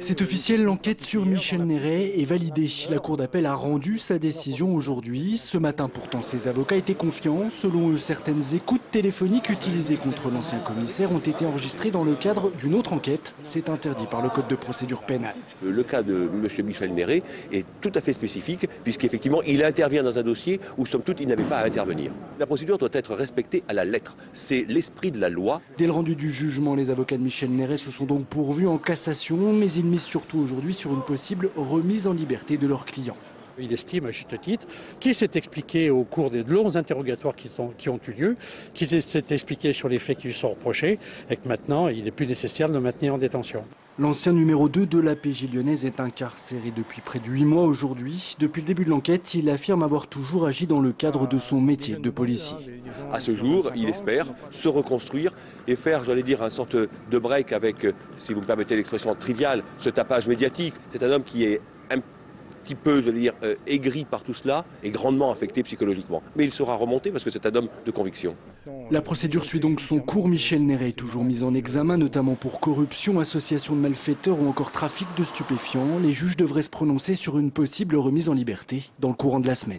C'est officiel, l'enquête sur Michel Néret est validée. La cour d'appel a rendu sa décision aujourd'hui. Ce matin, pourtant, ses avocats étaient confiants. Selon eux, certaines écoutes téléphoniques utilisées contre l'ancien commissaire ont été enregistrées dans le cadre d'une autre enquête. C'est interdit par le Code de procédure pénale. Le cas de M. Michel Néret est tout à fait spécifique, puisqu'effectivement, il intervient dans un dossier où, somme toute, il n'avait pas à intervenir. La procédure doit être respectée à la lettre. C'est l'esprit de la loi. Dès le rendu du jugement, les avocats de Michel Néret se sont donc pourvus en cassation, mais ils misent surtout aujourd'hui sur une possible remise en liberté de leur client. Il estime, à juste titre, qu'il s'est expliqué au cours des longs interrogatoires qui ont eu lieu, qu'il s'est expliqué sur les faits qui lui sont reprochés et que maintenant, il n'est plus nécessaire de le maintenir en détention. L'ancien numéro 2 de la PJ lyonnaise est incarcéré depuis près de 8 mois aujourd'hui. Depuis le début de l'enquête, il affirme avoir toujours agi dans le cadre de son métier de policier. À ce jour, il espère se reconstruire et faire, j'allais dire, une sorte de break avec, si vous me permettez l'expression triviale, ce tapage médiatique. C'est un homme qui est un petit peu, j'allais dire, aigri par tout cela et grandement affecté psychologiquement. Mais il sera remonté parce que c'est un homme de conviction. La procédure suit donc son cours. Michel Néret est toujours mis en examen, notamment pour corruption, association de malfaiteurs ou encore trafic de stupéfiants. Les juges devraient se prononcer sur une possible remise en liberté dans le courant de la semaine.